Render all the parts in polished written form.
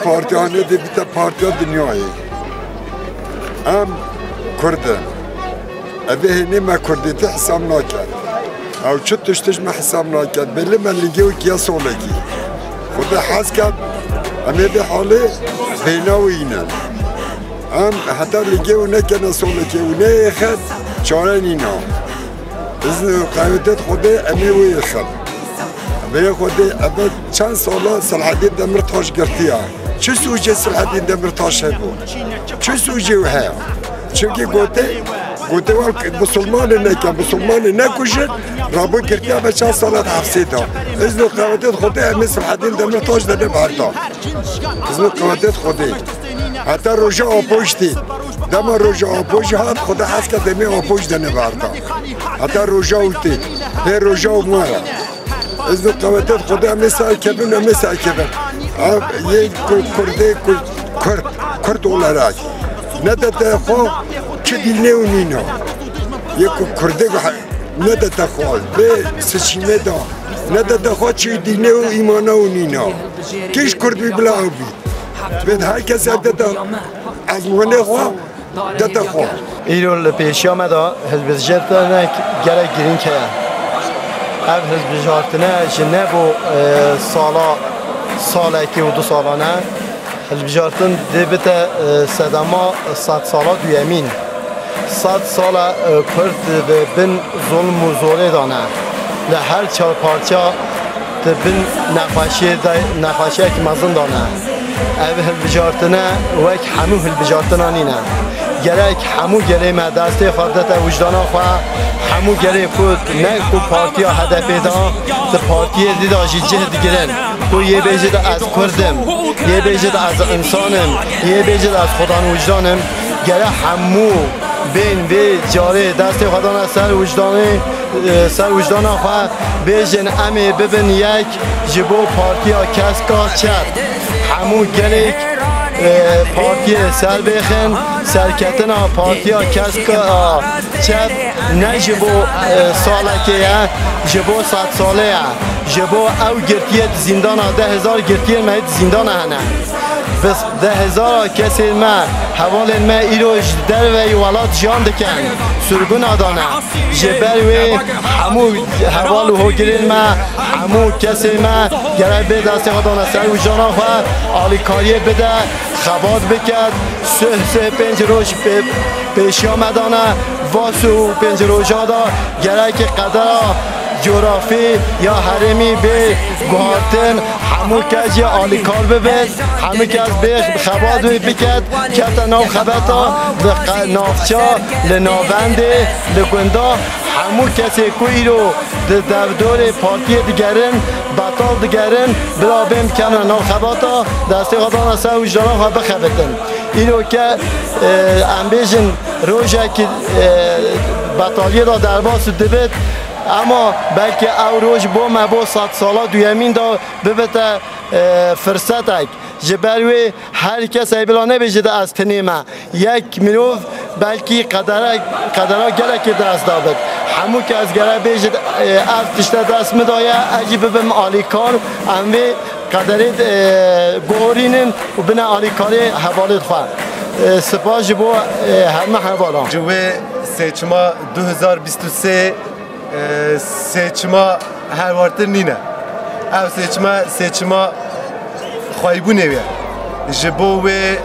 partiyane de bir partiya dünyayı. Em Kurdun. Evi hene me Kurdiyeti hesap naket. Ev çu tuştuş me hesap naket. Belli men lige u kiya soleki. Kuda hasket. Eme bir hali beynavi inen. Em hatta lige u nekene soleki. U ne yekhet çaren ina. İzni kayvetet kuda eme u yekhet. Ve kuda ebe çand sala Selahaddin Demirtaş girtiya. Çu suje Selahaddin Demirtaş hebu. Çu suje u haya. Çünkü gote var Müslümanı ne ki Müslümanı ne kuşun Rabbi kirtiya ve çan salat hafsida. İzni kavadet Khuda emin Selahaddin Demirtaş da ne barda. İzni kavadet Khuda. Hatta roja opoşti. Dama roja opoş hat Khuda haska demi opoş da ne barda. Hatta roja ulti. Ve roja umara. İzni kavadet Khuda emin sakibin emin sakibin. Ye Kürt olarak. Ne de xo çi dine u nina ye Kürde ne de xo be seçime da ne de xo çi dine u imana u nina kiş Kürt bi bla abi ve herkes de azmane xo de xo İrol peşiyame da hizbijatına gerek girin ki ev hizbijatına jine bu sala ki u 2 salana Hizbijatın debite sedama 100 sala duyemin. 100 sala Kürt ve bin zulm u zore dana. Le her çar parça bin nefaşiye ki mazın dana. Ev hizbijatına vek hamu hizbijatına nina. Gerek hamu gerek medeste fardete vicdana xwa hamu gerek kut ne ku partiya hedefi da te partiye dida jiceh digiren ku ye beje de az Kürdim ye beje de az insanım ye beje de az Xudan vicdanım gerek hamu ben ve cari deste Xudan ser vicdana xwa bejin emi bibin yek jibo partiya keska çet hamu gerek partiye ser bexin serketine partiya keska çet ne jibo salekeye jibo 100 saleya jibo ev girtiye zindana 10,000 girtiye mehit zindana hene bس 10,000 کسی ما حوال ما ایروش در و ولاد جان دکن سرگون آدانه جبروی همو حوال هو گرین ما همو کسی ما گرای به دست آدانه سر و جانا خو آلی کاری بده خبات بکرد سه 5 روز پیشیا مدانه واسو 5 روز دا گرای که قدر جغرافی یا حرمی به گوهاتن همو کس یا آلی کار ببید همو کس به خبات بکد کت ناو خبتا نافچا لناونده لگنده همو کسی کوی رو در دور پارتی دیگرن بطال دیگرن بلا بیم کنن ناو خباتا دستی خدان اصلا وجدان خواه بخبتن اینو که امبیجن روژه که بطالیه دا در باس دبید اما بلکه او روز با ما با 100 ساله دویمین دا ببته فرصتک جبروی هر کس ایبلانه بجده از تنیمه 1 میلیون بلکه قدره گره که دست دابد همو که از گره بجده از تشته دست مدایه اجی ببم آلی کار اموی قدره گورینن و بنا آلی کاری حوالت خواه سپاس با همه حوالان جوه سیچما 2023 seçme her vardır nine. Ev seçme xaybun evi. Jibo ve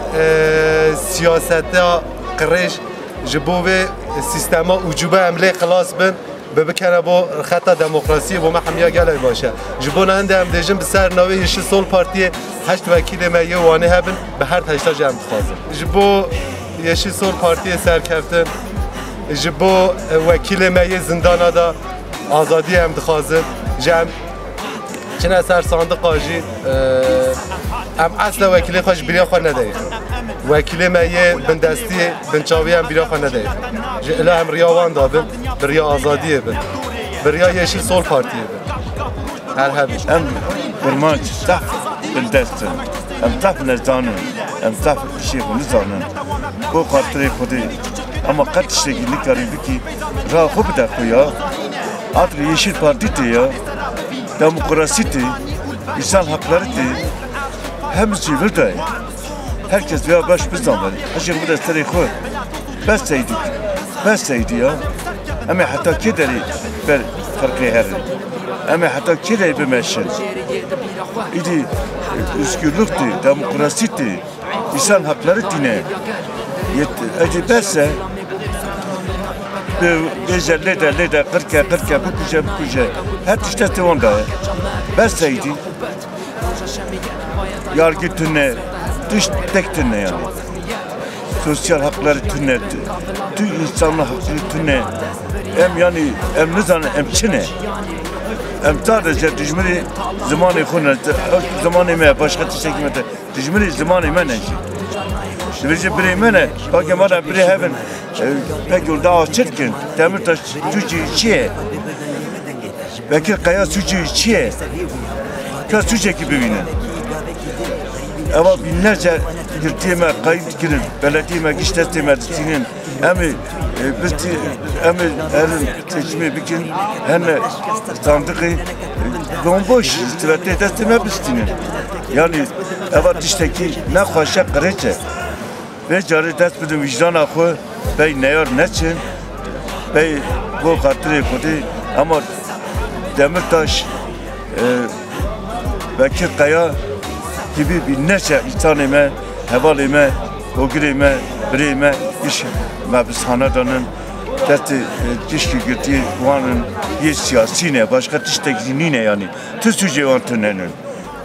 siyasete qreş, jibo ve sistema ucuba emle xalas bin. ببکره با خط دموکراسی و ما همیشه گله باشه. جبون هنده هم دیجن به سر نوی یشی سول پارتی 8 وکیل میه وانه هبن به هر 8 جمع خازن. جبو یشی سول پارتی سرکفتن جبو وکیل میه زندان دا آزادی هم دخازن جمع چنه سر صندوق آجی ام اصل وکیل خوش بریا خود ندهید وکیل میه بندستی بنچاوی هم بریا خود ندهید اله هم ریاوان دابن بریا آزادیه بن بریا یشی سول پارتیه بن هر هبی ام برمانج تف بندست ام تف نزدانن ام تف شیخ نزدانن کو خاطر خودی اما قد شگیلی کاری بکی را خوب در کویا آتر yeşil parti ya demokrasi insan hakları hemisi burada. Herkes veya baş biz zaman. Haşim bu desteri koy. Besseydi ya. Ama hatta kederi bir farkı herin. Ama hatta kederi bir meşin. İdi özgürlüktü, demokrasiydi, insan hakları dine. Eci besse Gece lede, kırka, bu kuşa. Hep işte tevanda. Besseydi. Yargı tünne, dış tek tünne yani. Sosyal hakları tünne, tüm insanlık hakları tünne. Em nizanı emçine. Em sadece dijmiri zamanı khuna, zamanı me başka teşekkümete. Dijmiri zamanı me neci. Şimdi bireyimene, bak yamada birey hemen. Peki orada açırken, Demirtaş suçu içiye. Belki kaya suçu içiye. Kaya suçu gibi bine. Ama binlerce girdiğime, kayıt girin, belediyeme, işletime, dizinin, emi erin seçimi bikin, henne sandıkı bomboş istifade destime bistinin. Yani evet işteki ne hoşa kırıcı. Ve cari dest bidim vicdan akı, bey neyar neçin, bey bu katırı kudu ama Demirtaş, Bekir Kaya gibi binlerce insanıma, hevalime, ogirime, birime, iş mebishanedanın desti dişki girdiği vanın bir siyasine, başka diştekini ne yani. Tü süce antının,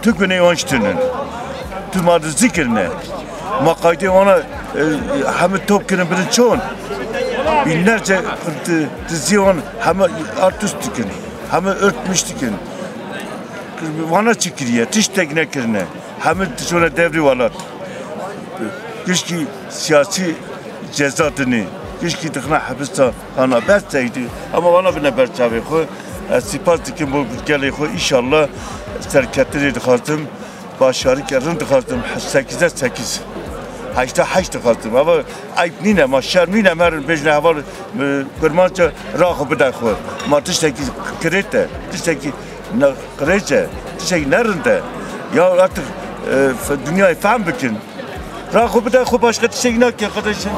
tü güney ançtının, tü madı zikirne. Makayde ona hem topkinin birin çoğun. Binlerce dizi on hem artist dikin, hem örtmüş dikin. Vana çıkırıya, diştekine kirine. Hem sonra devri valat. Kişki siyasi cezatını, kişki tıkna hapiste ana berseydi. Ama bana bine berçavi koy. Sipas dikin bu geli koy. İnşallah serketleri dıkardım. Başarı kerin dıkardım. 8'e 8. Haçta dıkardım. Ama ayıp nine, maşer nine merin bejne havar. Kırmanca rakı bida koy. Ma dişteki kirete, dişteki kirece, dişteki nerede? Ya artık dünyayı faham bikin. Rakı bida koy başka dişteki ne ki arkadaşım?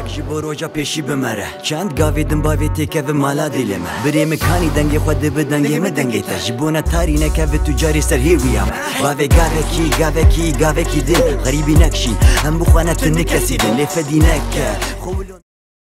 Ji bo roja pêşî bimere çend gavê din bavê têkeve mala dilê me birê me kanî dengê xwe dibi dengê me dengê te ji bo netarî nekeve tu carê ser hêwiya me bavê gavekî din xerîbî nekşîn em bixwe ne tu nikesî din lê fedî neke